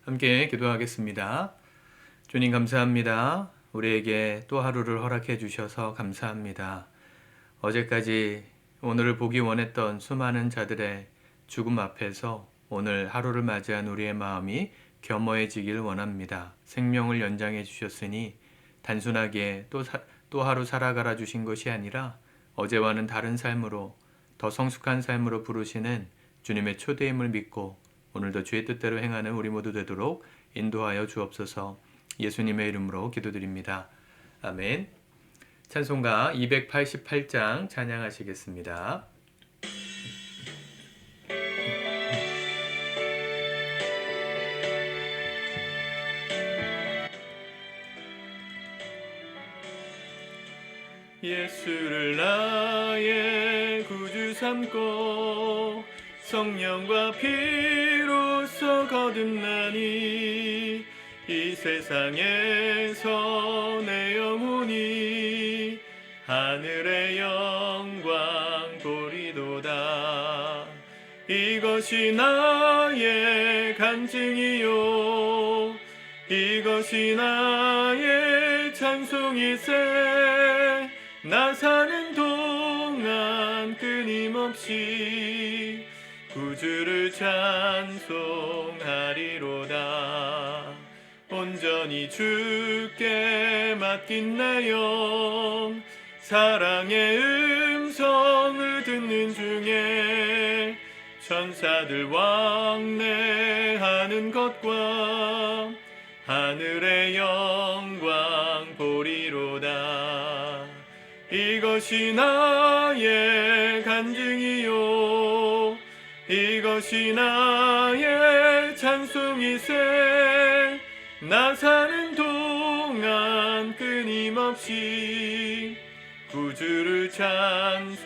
함께 기도하겠습니다. 주님 감사합니다. 우리에게 또 하루를 허락해 주셔서 감사합니다. 어제까지 오늘을 보기 원했던 수많은 자들의 죽음 앞에서 오늘 하루를 맞이한 우리의 마음이 겸허해지길 원합니다. 생명을 연장해 주셨으니 단순하게 또 하루 살아가라 주신 것이 아니라 어제와는 다른 삶으로 더 성숙한 삶으로 부르시는 주님의 초대임을 믿고 오늘도 주의 뜻대로 행하는 우리 모두 되도록 인도하여 주옵소서. 예수님의 이름으로 기도드립니다. 아멘. 찬송가 288장 찬양하시겠습니다. 예수를 나의 구주 삼고 성령과 피로써 거듭나니 이 세상에서 내 영혼이 하늘의 영광 보리도다. 이것이 나의 간증이요 이것이 나의 찬송이세. 나 사는 동안 끊임없이 구주를 찬송하리로다. 온전히 주께 맡긴 내 영 사랑의 음성을 듣는 중에 천사들 왕래하는 것과 하늘의 영광 보리로다. 이것이 나의 간증이요 이것이 나의 찬송이세. 나 사는 동안 끊임없이 구주를 찬송하리로다.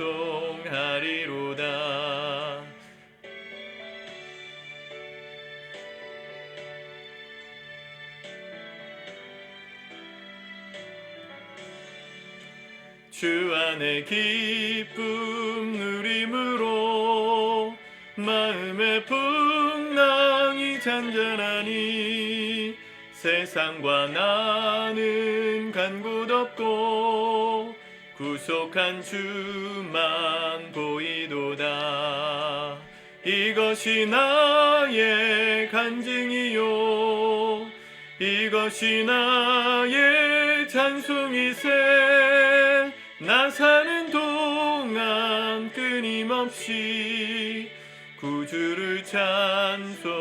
주 안에 기쁨 누림으로 마음의 풍랑이 잔잔하니 세상과 나는 간 곳 없고 구속한 주만 보이도다. 이것이 나의 간증이요 이것이 나의 찬송이세. 나 사는 동안 끊임없이 구주를 찬송하리로다.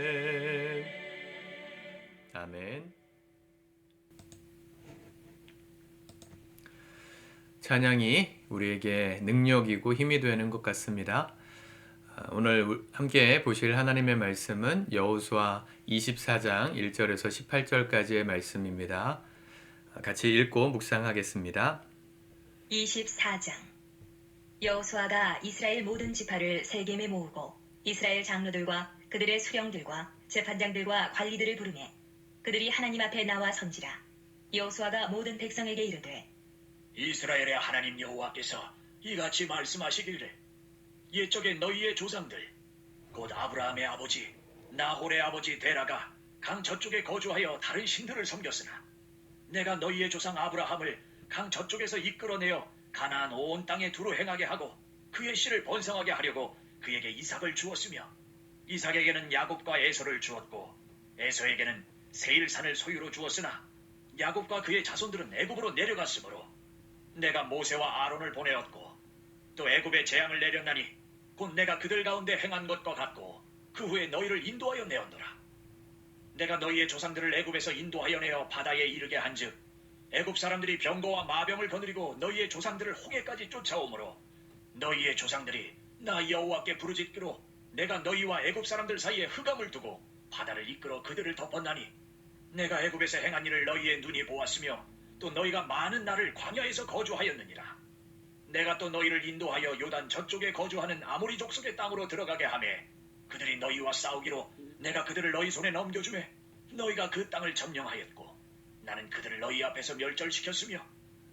아멘. 아멘. 찬양이 우리에게 능력이고 힘이 되는 것 같습니다. 오늘 함께 보실 하나님의 말씀은 여호수아 24장 1절에서 18절까지의 말씀입니다. 같이 읽고 묵상하겠습니다. 24장. 여호수아가 이스라엘 모든 지파를 세겜에 모으고 이스라엘 장로들과 그들의 수령들과 재판장들과 관리들을 부르매 그들이 하나님 앞에 나와 선지라. 여호수아가 모든 백성에게 이르되 이스라엘의 하나님 여호와께서 이같이 말씀하시기를 옛적에 너희의 조상들 곧 아브라함의 아버지 나홀의 아버지 데라가 강 저쪽에 거주하여 다른 신들을 섬겼으나 내가 너희의 조상 아브라함을 강 저쪽에서 이끌어내어 가나안 온 땅에 두루 행하게 하고 그의 씨를 번성하게 하려고 그에게 이삭을 주었으며 이삭에게는 야곱과 에서를 주었고 에서에게는 세일산을 소유로 주었으나 야곱과 그의 자손들은 애굽으로 내려갔으므로 내가 모세와 아론을 보내었고 또 애굽에 재앙을 내렸나니 곧 내가 그들 가운데 행한 것과 같고 그 후에 너희를 인도하여 내었노라. 내가 너희의 조상들을 애굽에서 인도하여 내어 바다에 이르게 한즉 애굽 사람들이 병거와 마병을 거느리고 너희의 조상들을 홍해까지 쫓아오므로 너희의 조상들이 나 여호와께 부르짖기로 내가 너희와 애굽 사람들 사이에 흑암을 두고 바다를 이끌어 그들을 덮었나니 내가 애굽에서 행한 일을 너희의 눈이 보았으며 또 너희가 많은 날을 광야에서 거주하였느니라. 내가 또 너희를 인도하여 요단 저쪽에 거주하는 아모리 족속의 땅으로 들어가게 하매 그들이 너희와 싸우기로 내가 그들을 너희 손에 넘겨주매 너희가 그 땅을 점령하였고 나는 그들을 너희 앞에서 멸절시켰으며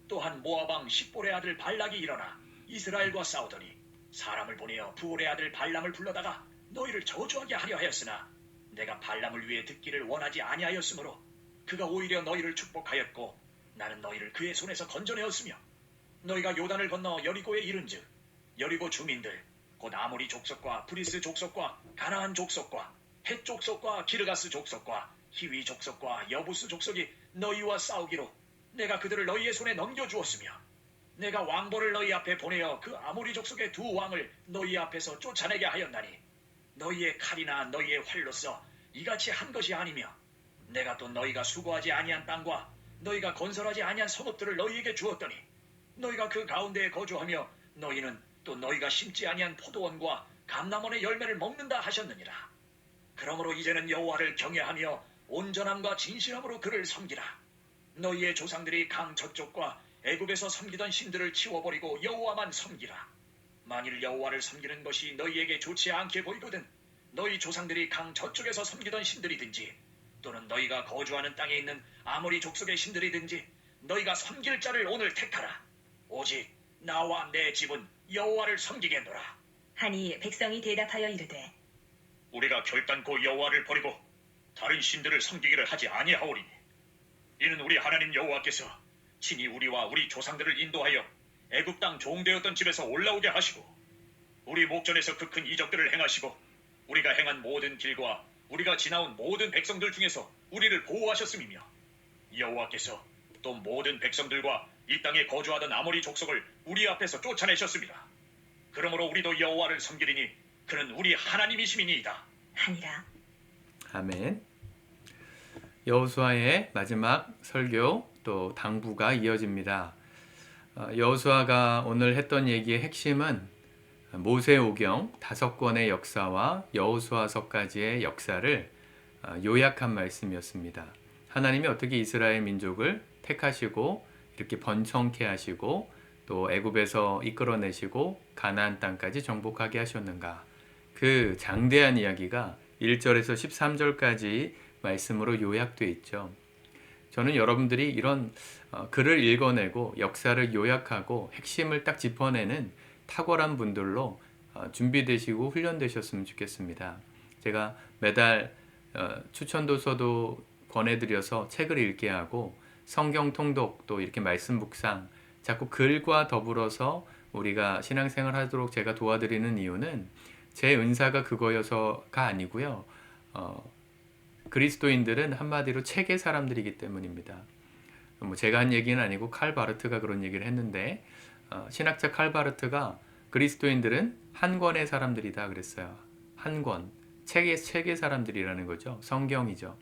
또한 모압 왕 십볼의 아들 발락이 일어나 이스라엘과 싸우더니 사람을 보내어 부올의 아들 발람을 불러다가 너희를 저주하게 하려 하였으나 내가 발람을 위해 듣기를 원하지 아니하였으므로 그가 오히려 너희를 축복하였고 나는 너희를 그의 손에서 건져내었으며 너희가 요단을 건너 여리고에 이른즉 여리고 주민들 곧 아모리 족속과 브리스 족속과 가나안 족속과 헷 족속과 기르가스 족속과 히위 족속과 여부스 족속이 너희와 싸우기로 내가 그들을 너희의 손에 넘겨주었으며 내가 왕벌을 너희 앞에 보내어 그 아모리 족속의 두 왕을 너희 앞에서 쫓아내게 하였나니 너희의 칼이나 너희의 활로서 이같이 한 것이 아니며 내가 또 너희가 수고하지 아니한 땅과 너희가 건설하지 아니한 성읍들을 너희에게 주었더니 너희가 그 가운데에 거주하며 너희는 또 너희가 심지 아니한 포도원과 감람원의 열매를 먹는다 하셨느니라. 그러므로 이제는 여호와를 경외하며 온전함과 진실함으로 그를 섬기라. 너희의 조상들이 강 저쪽과 애굽에서 섬기던 신들을 치워버리고 여호와만 섬기라. 만일 여호와를 섬기는 것이 너희에게 좋지 않게 보이거든 너희 조상들이 강 저쪽에서 섬기던 신들이든지 또는 너희가 거주하는 땅에 있는 아모리 족속의 신들이든지 너희가 섬길 자를 오늘 택하라. 오직 나와 내 집은 여호와를 섬기겠노라. 하니 백성이 대답하여 이르되 우리가 결단코 여호와를 버리고 다른 신들을 섬기기를 하지 아니하오리니 이는 우리 하나님 여호와께서 친히 우리와 우리 조상들을 인도하여 애굽 땅 종되었던 집에서 올라오게 하시고 우리 목전에서 그 큰 이적들을 행하시고 우리가 행한 모든 길과 우리가 지나온 모든 백성들 중에서 우리를 보호하셨음이며 여호와께서 또 모든 백성들과 이 땅에 거주하던 아모리 족속을 우리 앞에서 쫓아내셨습니다. 그러므로 우리도 여호와를 섬기리니 그는 우리 하나님이심이니이다. 하니라. 아멘. 여호수아의 마지막 설교 또 당부가 이어집니다. 여호수아가 오늘 했던 얘기의 핵심은 모세오경 5권의 역사와 여호수아서까지의 역사를 요약한 말씀이었습니다. 하나님이 어떻게 이스라엘 민족을 택하시고 이렇게 번성케 하시고 또 애굽에서 이끌어내시고 가나안 땅까지 정복하게 하셨는가. 그 장대한 이야기가 1절에서 13절까지 말씀으로 요약되어 있죠. 저는 여러분들이 이런 글을 읽어내고 역사를 요약하고 핵심을 딱 짚어내는 탁월한 분들로 준비되시고 훈련되셨으면 좋겠습니다. 제가 매달 추천도서도 권해드려서 책을 읽게 하고 성경 통독 또 이렇게 말씀 묵상 자꾸 글과 더불어서 우리가 신앙생활 하도록 제가 도와드리는 이유는 제 은사가 그거여서가 아니고요. 그리스도인들은 한마디로 책의 사람들이기 때문입니다. 뭐 제가 한 얘기는 아니고 칼 바르트가 그런 얘기를 했는데 신학자 칼 바르트가 그리스도인들은 한 권의 사람들이다 그랬어요. 한 권. 책의 사람들이라는 거죠. 성경이죠.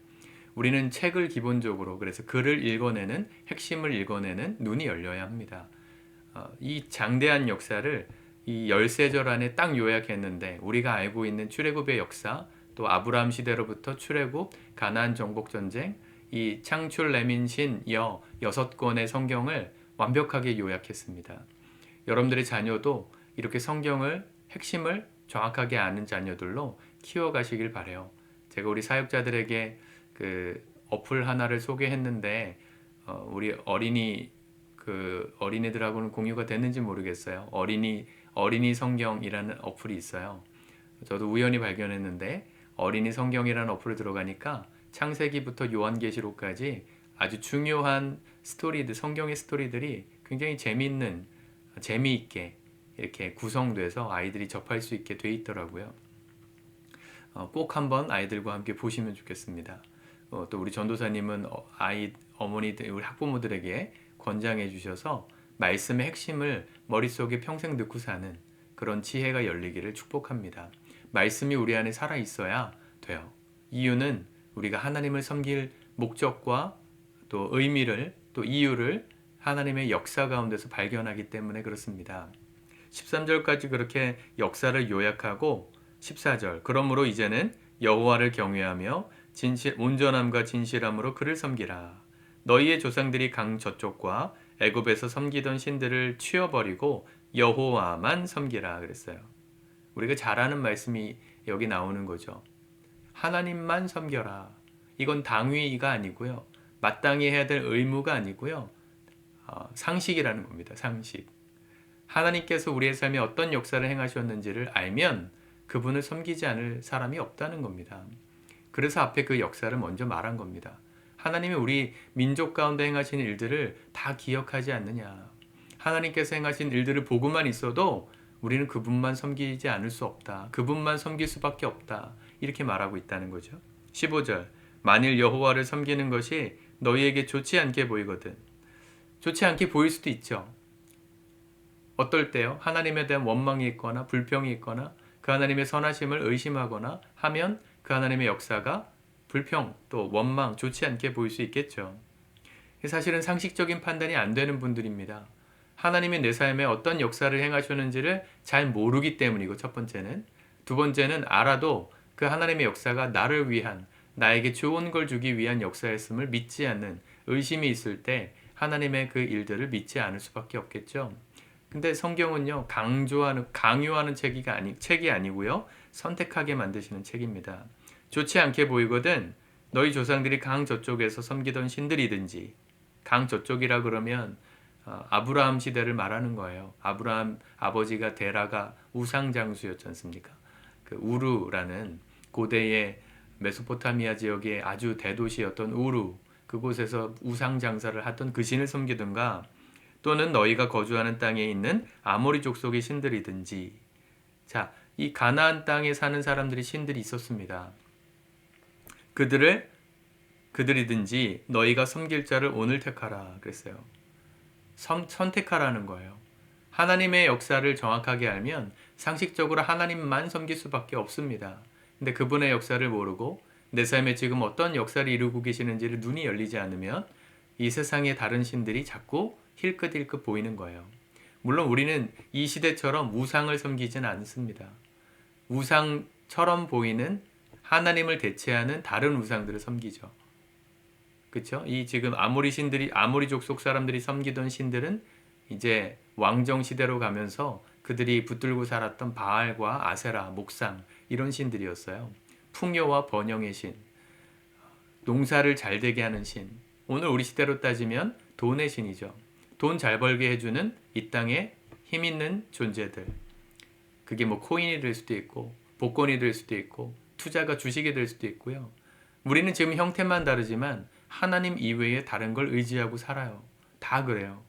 우리는 책을 기본적으로 그래서 글을 읽어내는 핵심을 읽어내는 눈이 열려야 합니다. 이 장대한 역사를 이 13절 안에 딱 요약했는데 우리가 알고 있는 출애굽의 역사 또 아브라함 시대로부터 출애굽, 가나안 정복 전쟁, 이 창출 레민신 6권의 성경을 완벽하게 요약했습니다. 여러분들의 자녀도 이렇게 성경을 핵심을 정확하게 아는 자녀들로 키워가시길 바래요. 제가 우리 사역자들에게 그 어플 하나를 소개했는데 우리 어린이들하고는 공유가 됐는지 모르겠어요. 어린이 성경이라는 어플이 있어요. 저도 우연히 발견했는데 어린이 성경이라는 어플에 들어가니까 창세기부터 요한계시록까지 아주 중요한 스토리들, 성경의 스토리들이 굉장히 재미있게 이렇게 구성돼서 아이들이 접할 수 있게 돼 있더라고요. 꼭 한번 아이들과 함께 보시면 좋겠습니다. 또 우리 전도사님은 어머니들, 우리 학부모들에게 권장해 주셔서 말씀의 핵심을 머릿속에 평생 넣고 사는 그런 지혜가 열리기를 축복합니다. 말씀이 우리 안에 살아 있어야 돼요. 이유는 우리가 하나님을 섬길 목적과 또 의미를 또 이유를 하나님의 역사 가운데서 발견하기 때문에 그렇습니다. 13절까지 그렇게 역사를 요약하고 14절 그러므로 이제는 여호와를 경외하며 온전함과 진실함으로 그를 섬기라. 너희의 조상들이 강 저쪽과 애굽에서 섬기던 신들을 치워버리고 여호와만 섬기라 그랬어요. 우리가 잘 아는 말씀이 여기 나오는 거죠. 하나님만 섬겨라. 이건 당위가 아니고요. 마땅히 해야 될 의무가 아니고요. 상식이라는 겁니다. 상식. 하나님께서 우리의 삶에 어떤 역사를 행하셨는지를 알면 그분을 섬기지 않을 사람이 없다는 겁니다. 그래서 앞에 그 역사를 먼저 말한 겁니다. 하나님이 우리 민족 가운데 행하신 일들을 다 기억하지 않느냐. 하나님께서 행하신 일들을 보고만 있어도 우리는 그분만 섬기지 않을 수 없다. 그분만 섬길 수밖에 없다. 이렇게 말하고 있다는 거죠. 15절. 만일 여호와를 섬기는 것이 너희에게 좋지 않게 보이거든. 좋지 않게 보일 수도 있죠. 어떨 때요? 하나님에 대한 원망이 있거나 불평이 있거나 그 하나님의 선하심을 의심하거나 하면 그 하나님의 역사가 불평 또 원망 좋지 않게 보일 수 있겠죠. 사실은 상식적인 판단이 안 되는 분들입니다. 하나님이 내 삶에 어떤 역사를 행하셨는지를 잘 모르기 때문이고 첫 번째는. 두 번째는 알아도 그 하나님의 역사가 나를 위한 나에게 좋은 걸 주기 위한 역사였음을 믿지 않는 의심이 있을 때 하나님의 그 일들을 믿지 않을 수밖에 없겠죠. 근데 성경은요 강요하는 책이 아니고요 선택하게 만드시는 책입니다. 좋지 않게 보이거든 너희 조상들이 강 저쪽에서 섬기던 신들이든지 강 저쪽이라 그러면 아브라함 시대를 말하는 거예요. 아브라함 아버지가 데라가 우상 장수였지 않습니까? 그 우르라는 고대의 메소포타미아 지역의 아주 대도시였던 우르 그곳에서 우상 장사를 하던 그 신을 섬기든가 또는 너희가 거주하는 땅에 있는 아모리 족속의 신들이든지 자, 이 가나안 땅에 사는 사람들이 신들이 있었습니다. 그들이든지 너희가 섬길 자를 오늘 택하라 그랬어요. 선택하라는 거예요. 하나님의 역사를 정확하게 알면 상식적으로 하나님만 섬길 수밖에 없습니다. 근데 그분의 역사를 모르고 내 삶에 지금 어떤 역사를 이루고 계시는지를 눈이 열리지 않으면 이 세상의 다른 신들이 자꾸 힐끗힐끗 보이는 거예요. 물론 우리는 이 시대처럼 우상을 섬기진 않습니다. 우상처럼 보이는 하나님을 대체하는 다른 우상들을 섬기죠. 그렇죠? 이 지금 아모리 족속 사람들이 섬기던 신들은 이제 왕정 시대로 가면서 그들이 붙들고 살았던 바알과 아세라, 목상 이런 신들이었어요. 풍요와 번영의 신, 농사를 잘 되게 하는 신. 오늘 우리 시대로 따지면 돈의 신이죠. 돈 잘 벌게 해주는 이 땅에 힘 있는 존재들. 그게 뭐 코인이 될 수도 있고 복권이 될 수도 있고 투자가 주식이 될 수도 있고요. 우리는 지금 형태만 다르지만 하나님 이외에 다른 걸 의지하고 살아요. 다 그래요.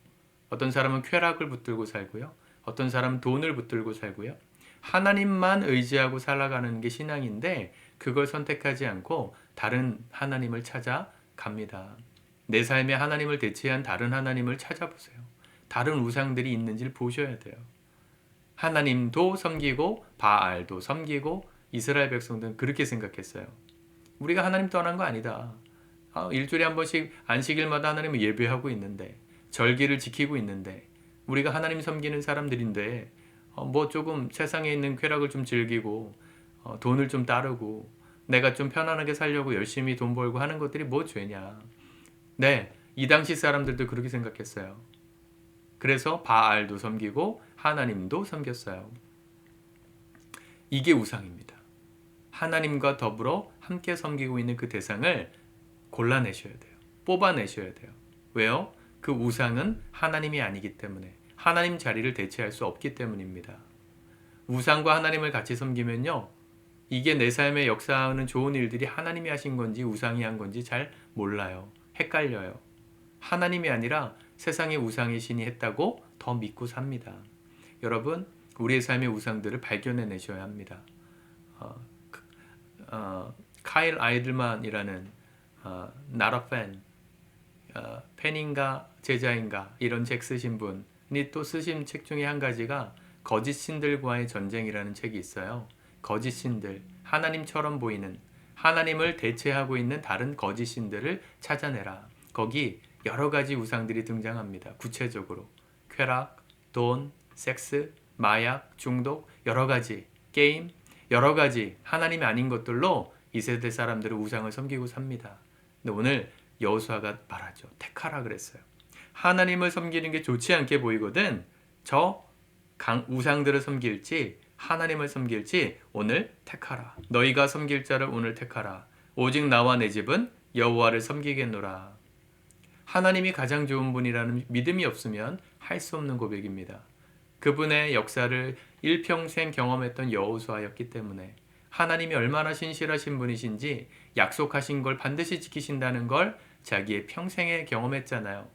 어떤 사람은 쾌락을 붙들고 살고요. 어떤 사람은 돈을 붙들고 살고요. 하나님만 의지하고 살아가는 게 신앙인데 그걸 선택하지 않고 다른 하나님을 찾아갑니다. 내 삶에 하나님을 대체한 다른 하나님을 찾아보세요. 다른 우상들이 있는지를 보셔야 돼요. 하나님도 섬기고 바알도 섬기고 이스라엘 백성들은 그렇게 생각했어요. 우리가 하나님 떠난 거 아니다. 일주일에 한 번씩 안식일마다 하나님을 예배하고 있는데 절기를 지키고 있는데 우리가 하나님 섬기는 사람들인데 뭐 조금 세상에 있는 쾌락을 좀 즐기고 돈을 좀 따르고 내가 좀 편안하게 살려고 열심히 돈 벌고 하는 것들이 뭐 죄냐. 네, 이 당시 사람들도 그렇게 생각했어요. 그래서 바알도 섬기고 하나님도 섬겼어요. 이게 우상입니다. 하나님과 더불어 함께 섬기고 있는 그 대상을 골라내셔야 돼요. 뽑아내셔야 돼요. 왜요? 그 우상은 하나님이 아니기 때문에 하나님 자리를 대체할 수 없기 때문입니다. 우상과 하나님을 같이 섬기면요. 이게 내 삶에 역사하는 좋은 일들이 하나님이 하신 건지 우상이 한 건지 잘 몰라요. 헷갈려요. 하나님이 아니라 세상의 우상의 신이 했다고 더 믿고 삽니다. 여러분, 우리의 삶의 우상들을 발견해내셔야 합니다. 카일 아이들만이라는 not a fan, 팬인가 제자인가 이런 책 쓰신 분이 또 쓰신 책 중에 한 가지가 거짓 신들과의 전쟁이라는 책이 있어요. 거짓 신들, 하나님처럼 보이는 하나님을 대체하고 있는 다른 거짓 신들을 찾아내라. 거기 여러 가지 우상들이 등장합니다. 구체적으로 쾌락, 돈, 섹스, 마약, 중독, 여러 가지 게임, 여러 가지 하나님이 아닌 것들로 이 세대 사람들은 우상을 섬기고 삽니다. 근데 오늘 여호수아가 말하죠. 택하라 그랬어요. 하나님을 섬기는 게 좋지 않게 보이거든. 저 우상들을 섬길지 하나님을 섬길지 오늘 택하라. 너희가 섬길 자를 오늘 택하라. 오직 나와 내 집은 여호와를 섬기겠노라. 하나님이 가장 좋은 분이라는 믿음이 없으면 할 수 없는 고백입니다. 그분의 역사를 일평생 경험했던 여호수아였기 때문에 하나님이 얼마나 신실하신 분이신지 약속하신 걸 반드시 지키신다는 걸 자기의 평생에 경험했잖아요.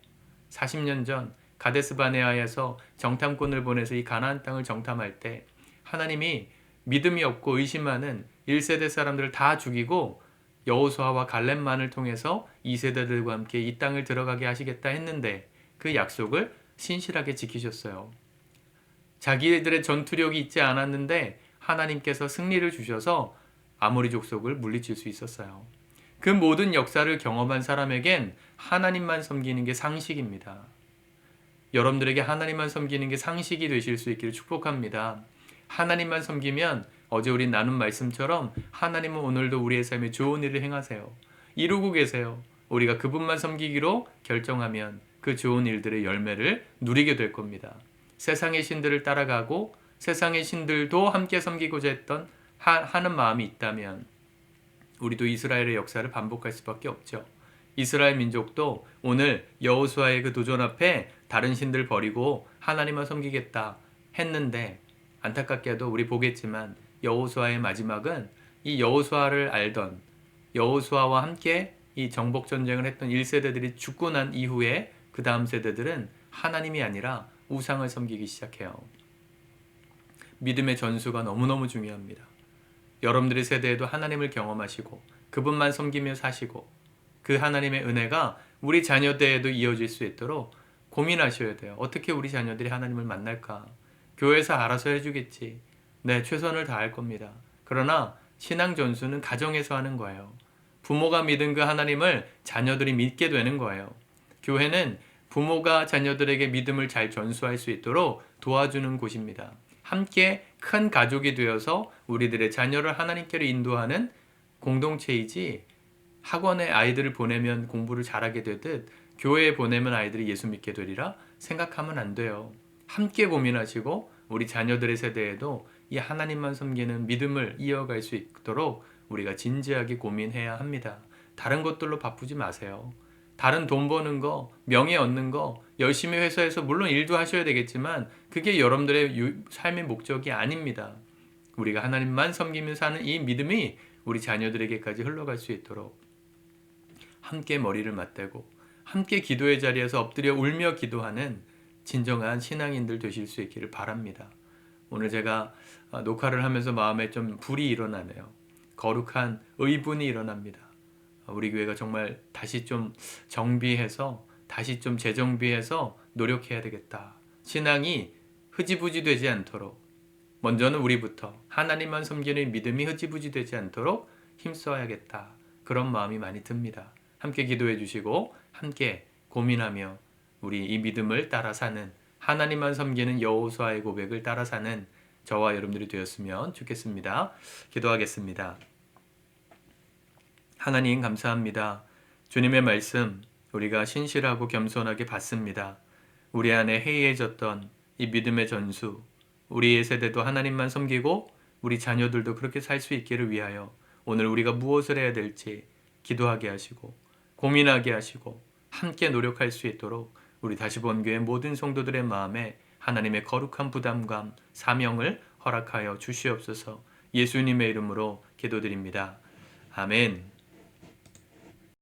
40년 전 가데스 바네아에서 정탐꾼을 보내서 이 가나안 땅을 정탐할 때 하나님이 믿음이 없고 의심하는 1세대 사람들을 다 죽이고 여호수아와 갈렙만을 통해서 2세대들과 함께 이 땅을 들어가게 하시겠다 했는데 그 약속을 신실하게 지키셨어요. 자기들의 전투력이 있지 않았는데 하나님께서 승리를 주셔서 아모리 족속을 물리칠 수 있었어요. 그 모든 역사를 경험한 사람에겐 하나님만 섬기는 게 상식입니다. 여러분들에게 하나님만 섬기는 게 상식이 되실 수 있기를 축복합니다. 하나님만 섬기면 어제 우리 나눈 말씀처럼 하나님은 오늘도 우리의 삶에 좋은 일을 행하세요. 이루고 계세요. 우리가 그분만 섬기기로 결정하면 그 좋은 일들의 열매를 누리게 될 겁니다. 세상의 신들을 따라가고 세상의 신들도 함께 섬기고자 했던 하는 마음이 있다면 우리도 이스라엘의 역사를 반복할 수밖에 없죠. 이스라엘 민족도 오늘 여호수아의 그 도전 앞에 다른 신들 버리고 하나님만 섬기겠다 했는데 안타깝게도 우리 보겠지만 여호수아의 마지막은 이 여호수아를 알던 여호수아와 함께 이 정복 전쟁을 했던 1세대들이 죽고 난 이후에 그 다음 세대들은 하나님이 아니라 우상을 섬기기 시작해요. 믿음의 전수가 너무너무 중요합니다. 여러분들의 세대에도 하나님을 경험하시고 그분만 섬기며 사시고 그 하나님의 은혜가 우리 자녀대에도 이어질 수 있도록 고민하셔야 돼요. 어떻게 우리 자녀들이 하나님을 만날까? 교회에서 알아서 해주겠지. 네, 최선을 다할 겁니다. 그러나 신앙 전수는 가정에서 하는 거예요. 부모가 믿은 그 하나님을 자녀들이 믿게 되는 거예요. 교회는 부모가 자녀들에게 믿음을 잘 전수할 수 있도록 도와주는 곳입니다. 함께 큰 가족이 되어서 우리들의 자녀를 하나님께로 인도하는 공동체이지 학원에 아이들을 보내면 공부를 잘하게 되듯 교회에 보내면 아이들이 예수 믿게 되리라 생각하면 안 돼요. 함께 고민하시고 우리 자녀들의 세대에도 이 하나님만 섬기는 믿음을 이어갈 수 있도록 우리가 진지하게 고민해야 합니다. 다른 것들로 바쁘지 마세요. 다른 돈 버는 거, 명예 얻는 거, 열심히 회사에서 물론 일도 하셔야 되겠지만 그게 여러분들의 삶의 목적이 아닙니다. 우리가 하나님만 섬기며 사는 이 믿음이 우리 자녀들에게까지 흘러갈 수 있도록 함께 머리를 맞대고 함께 기도의 자리에서 엎드려 울며 기도하는 진정한 신앙인들 되실 수 있기를 바랍니다. 오늘 제가 녹화를 하면서 마음에 좀 불이 일어나네요. 거룩한 의분이 일어납니다. 우리 교회가 정말 다시 좀 정비해서 다시 좀 재정비해서 노력해야 되겠다. 신앙이 흐지부지 되지 않도록 먼저는 우리부터 하나님만 섬기는 믿음이 흐지부지 되지 않도록 힘써야겠다. 그런 마음이 많이 듭니다. 함께 기도해 주시고 함께 고민하며 우리 이 믿음을 따라 사는 하나님만 섬기는 여호수아의 고백을 따라 사는 저와 여러분들이 되었으면 좋겠습니다. 기도하겠습니다. 하나님 감사합니다. 주님의 말씀 우리가 신실하고 겸손하게 받습니다. 우리 안에 해이해졌던 이 믿음의 전수 우리의 세대도 하나님만 섬기고 우리 자녀들도 그렇게 살 수 있기를 위하여 오늘 우리가 무엇을 해야 될지 기도하게 하시고 고민하게 하시고 함께 노력할 수 있도록 우리 다시본교회 모든 성도들의 마음에 하나님의 거룩한 부담감, 사명을 허락하여 주시옵소서. 예수님의 이름으로 기도드립니다. 아멘.